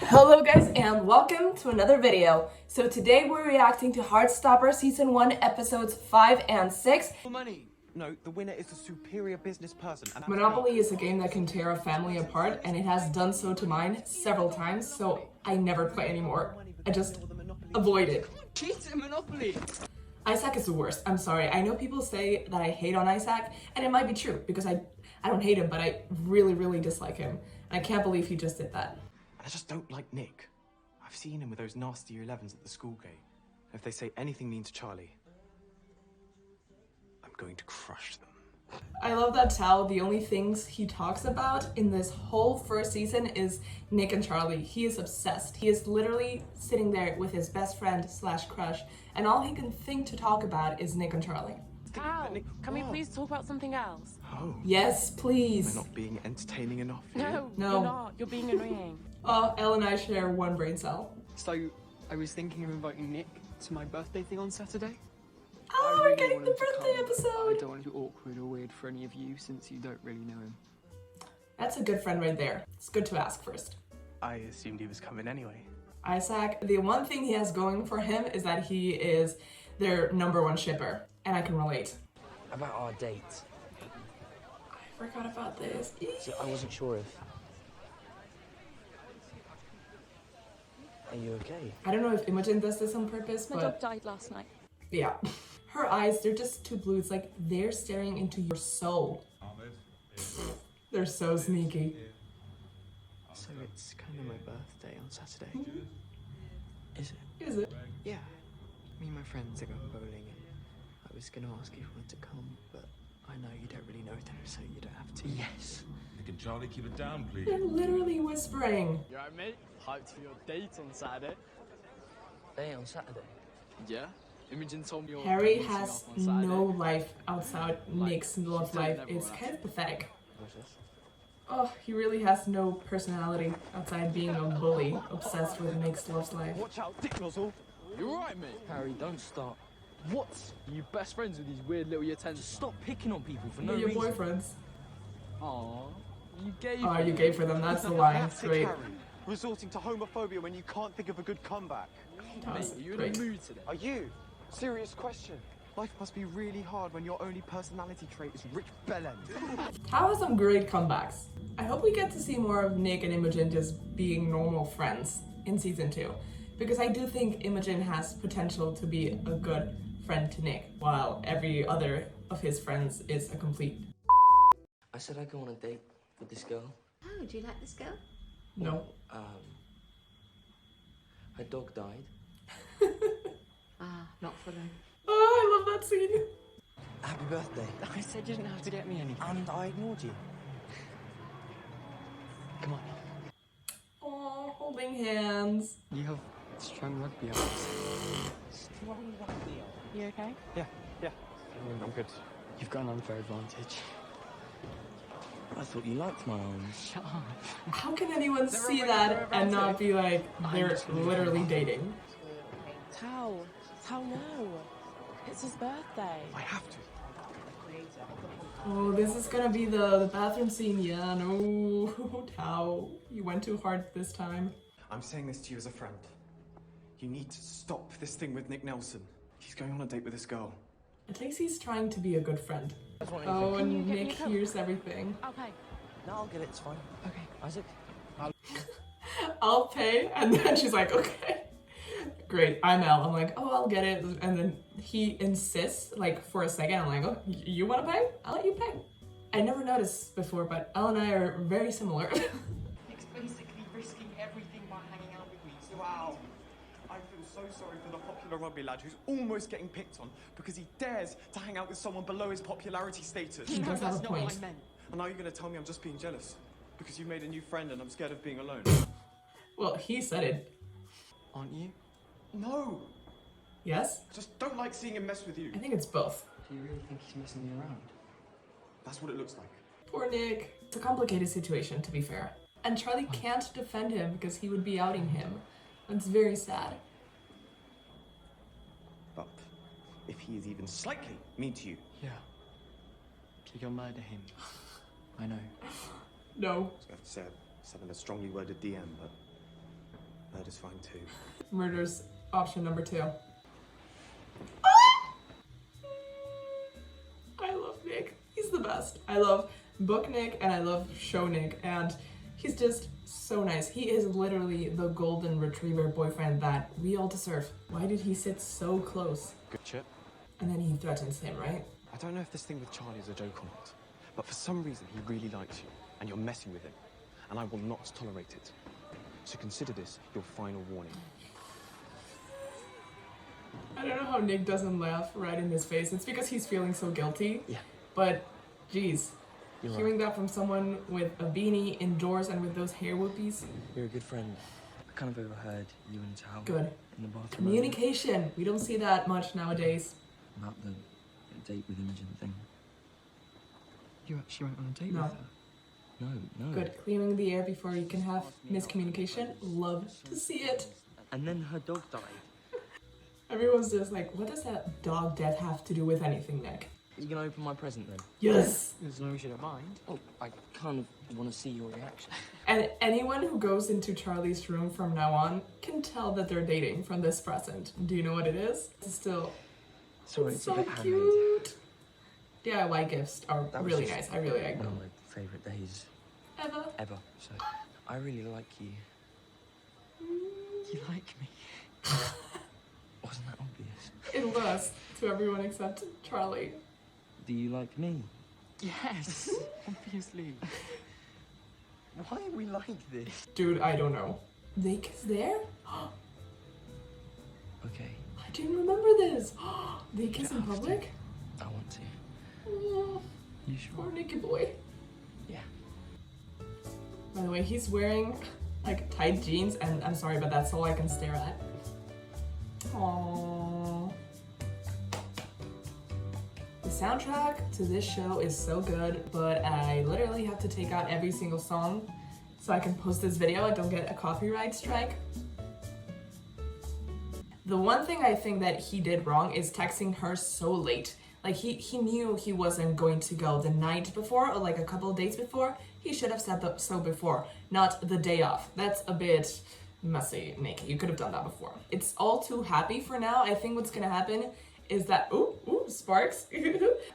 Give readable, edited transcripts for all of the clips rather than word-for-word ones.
Hello guys and welcome to another video. So today we're reacting to Heartstopper Season 1 episodes 5 and 6. Money. No, the winner is a superior business person. And Monopoly is a game that can tear a family apart, and it has done so to mine several times, so I never play anymore. I just avoid it. Cheat at Monopoly! Isaac is the worst. I'm sorry. I know people say that I hate on Isaac, and it might be true because I don't hate him, but I really dislike him. And I can't believe he just did that. I just don't like Nick. I've seen him with those nasty year 11s at the school gate. If they say anything mean to Charlie, I'm going to crush them. I love that Tao, the only things he talks about in this whole first season is Nick and Charlie. He is obsessed. He is literally sitting there with his best friend slash crush, and all he can think to talk about is Nick and Charlie. Tao, can we please talk about something else? Oh. Yes, please. Am I not being entertaining enough? No, No. you're not. You're being annoying. Oh, Elle and I share one brain cell. So, I was thinking of inviting Nick to my birthday thing on Saturday. Oh, we're getting the birthday episode. I don't want it to be awkward or weird for any of you since you don't really know him. That's a good friend right there. It's good to ask first. I assumed he was coming anyway. Isaac, the one thing he has going for him is that he is their #1 shipper, and I can relate. About our date. I forgot about this. So I wasn't sure if... Are you okay? I don't know if Imogen does this on purpose, My but dog died last night. yeah. Her eyes, they're just too blue. It's like they're staring into your soul. They're so sneaky. So it's kind of my birthday on Saturday. Is it? Is it? Yeah. Me and my friends are going bowling and I was going to ask if you wanted to come, but I know you don't really know them, so you don't have to. Yes. Nick and Charlie, keep it down, please. They're literally whispering. You alright, mate? Hyped for your date on Saturday? Day on Saturday. Yeah. Imogen told me you're Harry meeting has up on Saturday. no life outside Nick's love life. It's kind of pathetic. What's this? Oh, he really has no personality outside being a bully obsessed with Nick's love life. Watch out, dick nozzle! You alright, mate? Harry, don't start. What? Are you best friends with these weird little year 10s? Stop picking on people for no They're your reason. boyfriends. Aww. You gave Oh, you gave for them. That's the line. Great. Resorting to homophobia when you can't think of a good comeback. That was Mate, are you great. in the mood today? Are you? Serious question. Life must be really hard when your only personality trait is rich bellend. Tao has some great comebacks. I hope we get to see more of Nick and Imogen just being normal friends in season 2. Because I do think Imogen has potential to be a good friend to Nick, while every other of his friends is a complete I said I'd go on a date with this girl. Oh, do you like this girl? no. Her dog died. Ah, not for them. Oh, I love that scene. Happy birthday. I said you didn't have to get me anything. And I ignored you. Come on. Oh, holding hands. You have strong rugby arms. You okay? Yeah. I'm good. You've got an unfair advantage. I thought you liked my arms. Shut up. How can anyone see that and not be like, they're literally dating? Tao, no. It's his birthday. I have to. Oh, this is gonna be the bathroom scene. Yeah, no. Tao, you went too hard this time. I'm saying this to you as a friend. You need to stop this thing with Nick Nelson. He's going on a date with this girl. At least he's trying to be a good friend. That's what Oh, Can you and get me Nick a Coke? hears everything. Okay. No, I'll get it, it's fine. Okay. Isaac? I'll pay, and then she's like, okay. Great, I'm Elle. I'm like, oh, I'll get it. And then he insists, like, for a second. I'm like, oh, you want to pay? I'll let you pay. I never noticed before, but Elle and I are very similar. Nick's basically risking everything by hanging out with me. So wow. I feel so sorry for the popular rugby lad who's almost getting picked on because he dares to hang out with someone below his popularity status. He does have a That's not what point. I meant. And now you're going to tell me I'm just being jealous because you made a new friend and I'm scared of being alone. Well, he said it. Aren't you? No! Yes? I just don't like seeing him mess with you. I think it's both. Do you really think he's messing me around? That's what it looks like. Poor Nick. It's a complicated situation, to be fair. And Charlie can't defend him because he would be outing him. It's very sad. But if he is even slightly mean to you, Yeah. So you'll murder him. I know. No. I was going to say, send him a strongly worded DM, but murder's fine too. Murder's option number 2. I love Nick. He's the best. I love book Nick and I love show Nick, and he's just so nice. He is literally the golden retriever boyfriend that we all deserve. Why did he sit so close? Good chip. And then he threatens him, right? I don't know if this thing with Charlie is a joke or not, but for some reason he really likes you, and you're messing with him, and I will not tolerate it. So consider this your final warning. I don't know how Nick doesn't laugh right in his face. It's because he's feeling so guilty. Yeah. But, geez, You're hearing that from someone with a beanie indoors and with those hair whoopies. You're a good friend. I kind of overheard you and Tal Good. in the bathroom. Communication. We don't see that much nowadays. About the date with Imogen thing. You actually went on a date No. with her? No. Good. Clearing the air before you can have miscommunication. Love to see it. And then her dog died. Everyone's just like, what does that dog death have to do with anything, Nick? Are you gonna open my present then? Yes! As long as you don't mind. Oh, I kind of want to see your reaction. And anyone who goes into Charlie's room from now on can tell that they're dating from this present. Do you know what it is? It's still Sorry, it's a so bit handmade. cute. DIY gifts are That was really just nice. I really like one them. of my favourite days Ever. So, I really like you. You like me? Wasn't that obvious? It was to everyone except Charlie. Do you like me? Yes, obviously. Why are we like this? Dude, I don't know. They kiss there? Okay, I didn't remember this. They kiss in don't have to. public? I want to. Oh, You sure? poor Nicky boy. Yeah. By the way, he's wearing like tight jeans, and I'm sorry, but that's all I can stare at. Aww. The soundtrack to this show is so good, but I literally have to take out every single song so I can post this video and don't get a copyright strike. The one thing I think that he did wrong is texting her so late. Like he knew he wasn't going to go the night before or like a couple of days before. He should have said so before, not the day off. That's a bit messy, Nick. You could have done that before. It's all too happy for now. I think what's gonna happen is that, ooh, sparks.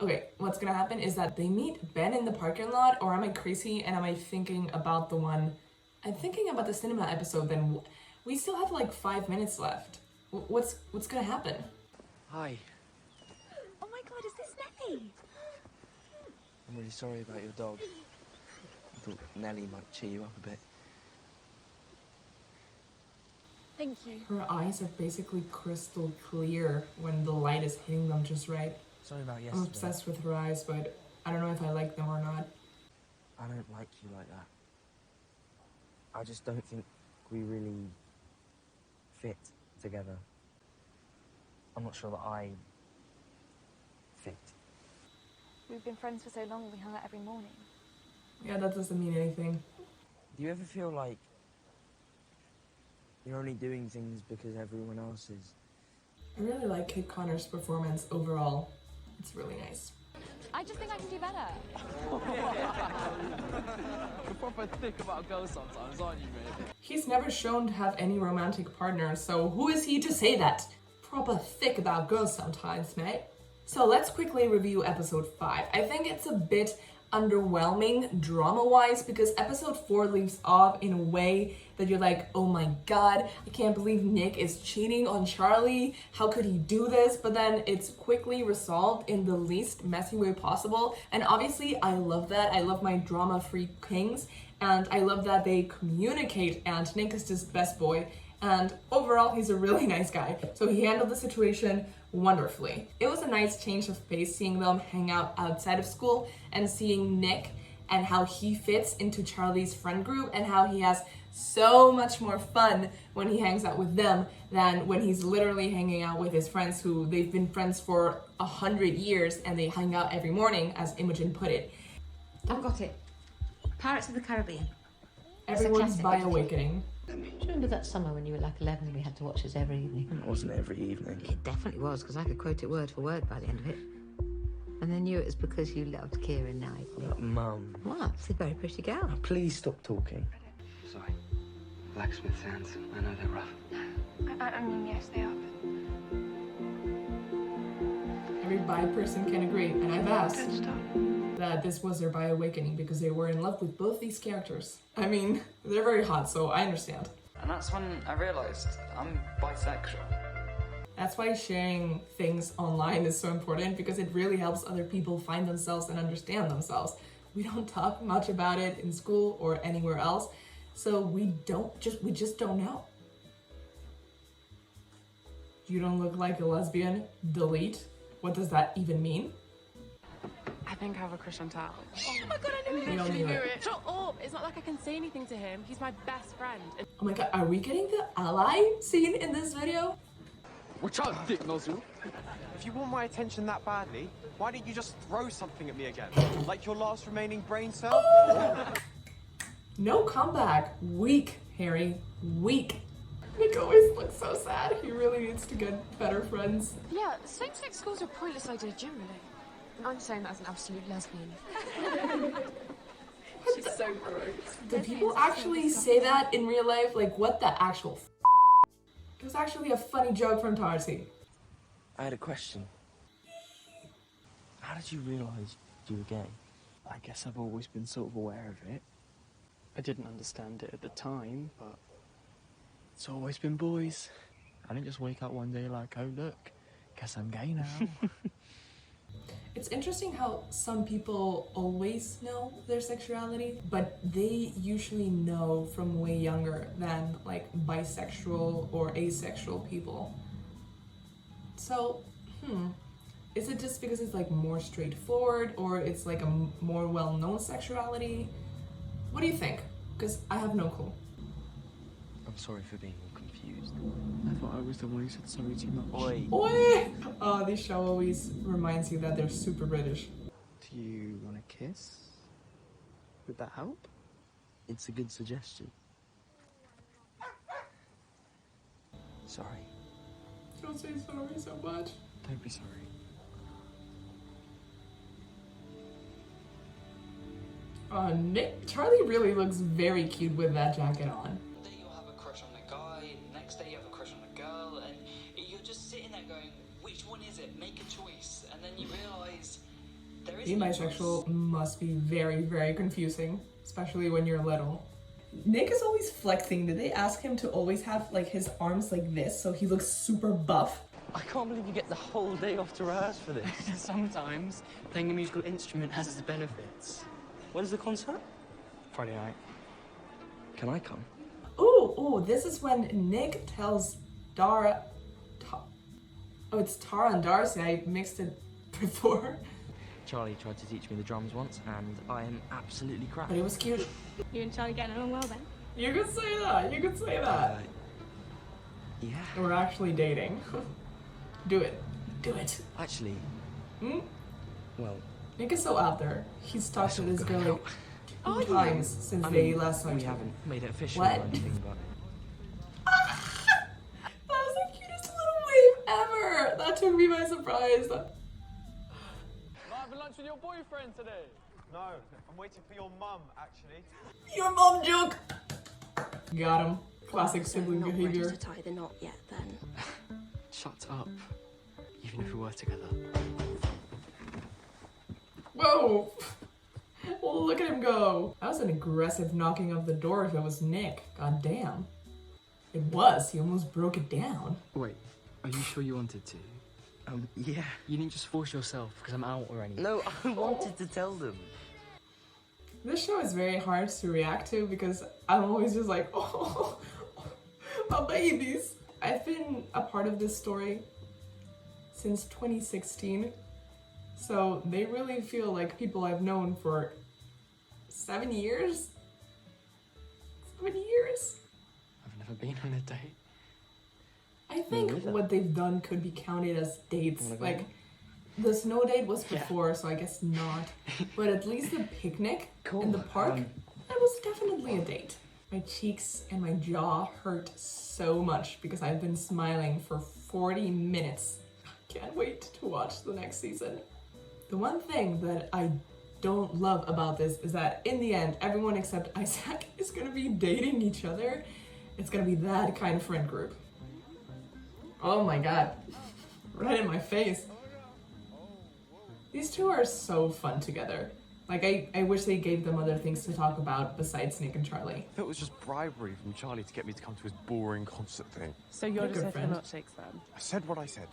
Okay, what's gonna happen is that they meet Ben in the parking lot, or am I crazy and am I thinking about the one, I'm thinking about the cinema episode, then we still have like 5 minutes left. What's gonna happen? Hi. Oh my god, is this Nelly? I'm really sorry about your dog. I thought Nellie might cheer you up a bit. Thank you. Her eyes are basically crystal clear when the light is hitting them just right. Sorry about I'm yesterday. obsessed with her eyes, but I don't know if I like them or not. I don't like you like that. I just don't think we really fit together. I'm not sure that I fit. We've been friends for so long, we hung out every morning. Yeah, that doesn't mean anything. Do you ever feel like you're only doing things because everyone else is? I really like Kate Connor's performance overall. It's really nice. I just think I can do better. You're proper thick about girls sometimes, aren't you, mate? He's never shown to have any romantic partner, so who is he to say that? Proper thick about girls sometimes, mate. So let's quickly review episode 5. I think it's a bit underwhelming drama-wise because episode 4 leaves off in a way that you're like, oh my god, I can't believe Nick is cheating on Charlie. How could he do this? But then it's quickly resolved in the least messy way possible. And obviously I love that. I love my drama-free kings. And I love that they communicate, and Nick is just best boy. And overall, he's a really nice guy. So he handled the situation wonderfully. It was a nice change of pace seeing them hang out outside of school and seeing Nick and how he fits into Charlie's friend group and how he has so much more fun when he hangs out with them than when he's literally hanging out with his friends who they've been friends for 100 years and they hang out every morning, as Imogen put it. I've got it. Pirates of the Caribbean. Everyone's classic, by isn't it? awakening. Do you remember that summer when you were like 11 and we had to watch this every evening? It wasn't every evening. It definitely was, because I could quote it word for word by the end of it. And then knew it was because you loved Keira Knightley. Mum. What? She's a very pretty girl. Please stop talking. Sorry. Blacksmith hands. I know they're rough. I mean, yes, they are. Every bi person can agree, and I've asked Good stuff. that this was their bi awakening because they were in love with both these characters. I mean, they're very hot, so I understand. And that's when I realised I'm bisexual. That's why sharing things online is so important, because it really helps other people find themselves and understand themselves. We don't talk much about it in school or anywhere else, so we just don't know. You don't look like a lesbian, delete. What does that even mean? I think I have a crush on Tal. Oh my god, I We don't knew it. Shut up! It's not like I can say anything to him. He's my best friend. Oh my god, are we getting the ally scene in this video? Watch out, dick nozzle. If you want my attention that badly, why don't you just throw something at me again? Like your last remaining brain cell? No comeback. Weak, Harry. Weak. Nick always looks so sad. He really needs to get better friends. Yeah, same-sex schools are a pointless idea generally. I'm saying that as an absolute lesbian. She's so gross. Do people actually say that in real life? Like, what the actual f***? It was actually a funny joke from Darcy. I had a question. How did you realise you were gay? I guess I've always been sort of aware of it. I didn't understand it at the time, but it's always been boys. I didn't just wake up one day like, oh look, guess I'm gay now. It's interesting how some people always know their sexuality, but they usually know from way younger than like bisexual or asexual people. So, is it just because it's like more straightforward, or it's like a more well-known sexuality? What do you think? Because I have no clue. I'm sorry for being all confused. I thought I was the one who said sorry too much. Oi. Oi! Oh, this show always reminds you that they're super British. Do you want a kiss? Would that help? It's a good suggestion. Sorry. Don't say sorry so much. Don't be sorry. Charlie really looks very cute with that jacket on. One day you'll have a crush on a guy, next day you have a crush on a girl, and you're just sitting there going, which one is it? Make a choice. And then you realise there is Being no bisexual choice. must be very, very confusing, especially when you're little. Nick is always flexing. Did they ask him to always have like his arms like this so he looks super buff? I can't believe you get the whole day off to rehearse for this. Sometimes playing a musical instrument has its benefits. When's the concert? Friday night. Can I come? Ooh, this is when Nick tells Tara, it's Tara and Darcy. I mixed it before. Charlie tried to teach me the drums once, and I am absolutely crap. But it was cute. You and Charlie getting along well then? You could say that. You could say that. Yeah. We're actually dating. Do it. Do it. Actually, well, Nick is so out there. He's talked to this girl like Oh, two times since they last saw we each other. haven't made it official What? or anything, but That was the cutest little wave ever. That took me by surprise. Not having lunch with your boyfriend today? No, I'm waiting for your mum, actually. Your mom joke. Got him. Classic sibling Not behavior. ready to tie the knot yet then. Shut up. Even if we were together. Whoa! Look at him go. That was an aggressive knocking of the door if it was Nick. God damn. It was. He almost broke it down. Wait, are you sure you wanted to? yeah. You didn't just force yourself because I'm out or anything. No, I wanted to tell them. This show is very hard to react to because I'm always just like, oh, my babies. I've been a part of this story since 2016. So they really feel like people I've known for 7 years? 7 years? I've never been on a date. I think what they've done could be counted as dates. Like, the snow date was before, so I guess not. But at least the picnic in the park, that was definitely a date. My cheeks and my jaw hurt so much because I've been smiling for 40 minutes. Can't wait to watch the next season. The one thing that I don't love about this is that in the end, everyone except Isaac is gonna be dating each other. It's gonna be that kind of friend group. Oh my god. Right in my face. These two are so fun together. Like, I wish they gave them other things to talk about besides Nick and Charlie. If it was just bribery from Charlie to get me to come to his boring concert thing. So you're just here for milkshakes then? I said what I said.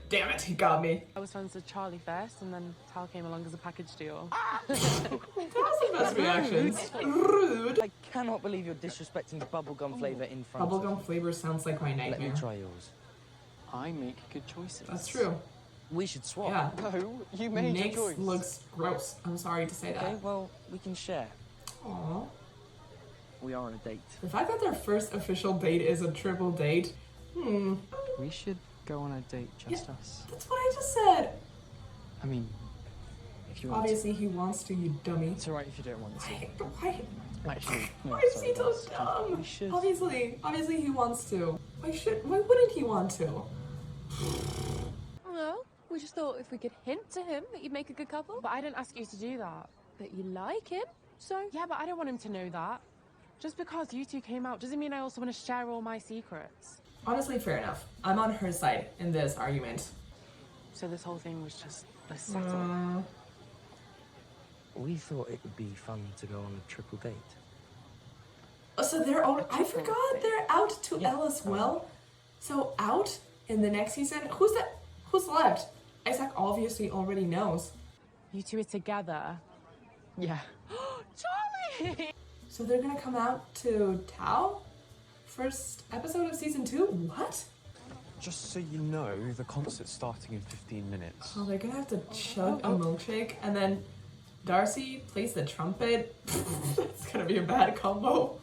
Damn it, he got me. I was friends with Charlie first, and then Tal came along as a package deal. That was the best reactions. Rude. I cannot believe you're disrespecting the bubblegum flavour in front of Bubblegum flavor sounds like my nightmare. Let me try yours. I make good choices. That's true. We should swap. Yeah. No, you made Nick's your choice. looks gross. I'm sorry to say Okay, that. well, we can share. Aww. We are on a date. The fact that their first official date is a triple date, We should go on a date, just us. That's what I just said. I mean, if you want Obviously he wants to, you dummy. It's alright if you don't want to. Why? Actually, no, Why is sorry, he so that's- dumb? We should. Obviously he wants to. Why wouldn't he want to? Well, we just thought if we could hint to him that you'd make a good couple. But I didn't ask you to do that. That you like him, so... Yeah, but I don't want him to know that. Just because you two came out doesn't mean I also want to share all my secrets. Honestly, fair enough. I'm on her side in this argument. So this whole thing was just a setup. We thought it would be fun to go on a triple date. Oh, so they're out. I forgot they're out to Elle as well. So out in the next season. Who's that? Who's left? Isaac obviously already knows. You two are together. Yeah. Charlie! So they're gonna come out to Tao? First episode of season 2? What? Just so you know, the concert's starting in 15 minutes. Oh, they're gonna have to chug a milkshake and then Darcy plays the trumpet. That's gonna be a bad combo.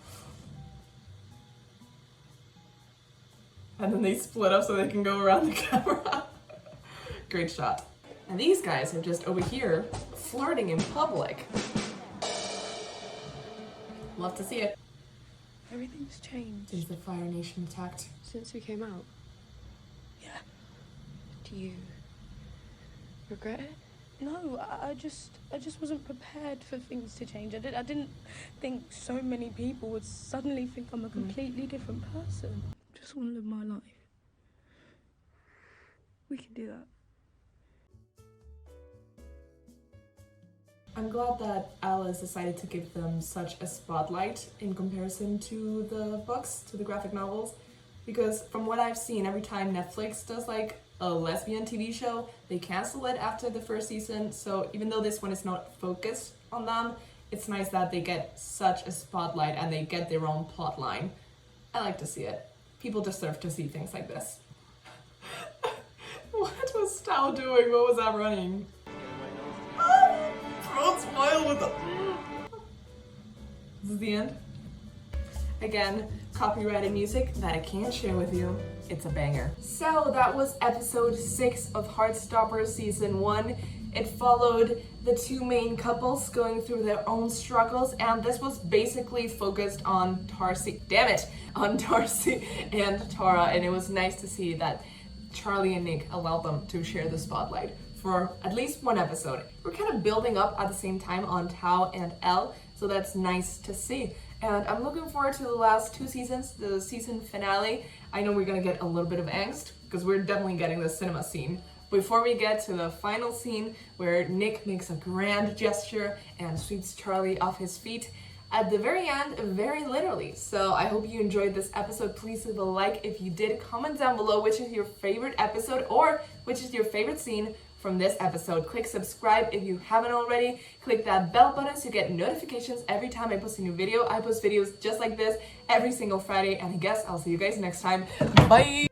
And then they split up so they can go around the camera. Great shot. And these guys are just over here flirting in public. Love to see it. Everything's changed. Is the Fire Nation attacked? Since we came out? Yeah. Do you regret it? No, I just wasn't prepared for things to change. I didn't think so many people would suddenly think I'm a completely different person. Just want to live my life. We can do that. I'm glad that Alice decided to give them such a spotlight in comparison to the books, to the graphic novels, because from what I've seen, every time Netflix does like a lesbian TV show, they cancel it after the first season. So even though this one is not focused on them, it's nice that they get such a spotlight and they get their own plot line. I like to see it. People deserve to see things like this. What was Tao doing? What was that running? Throat smile with the... This is the end. Again, copyrighted music that I can't share with you. It's a banger. So that was episode 6 of Heartstopper season 1. It followed the two main couples going through their own struggles, and this was basically focused on Darcy. Damn it! On Darcy and Tara, and it was nice to see that Charlie and Nick allowed them to share the spotlight for at least one episode. We're kind of building up at the same time on Tao and Elle, so that's nice to see. And I'm looking forward to the last 2 seasons, the season finale. I know we're gonna get a little bit of angst, because we're definitely getting the cinema scene. Before we get to the final scene where Nick makes a grand gesture and sweeps Charlie off his feet, at the very end, very literally. So I hope you enjoyed this episode. Please leave a like if you did. Comment down below which is your favorite episode or which is your favorite scene from this episode. Click subscribe if you haven't already. Click that bell button to get notifications every time I post a new video. I post videos just like this every single Friday, and I guess I'll see you guys next time. Bye!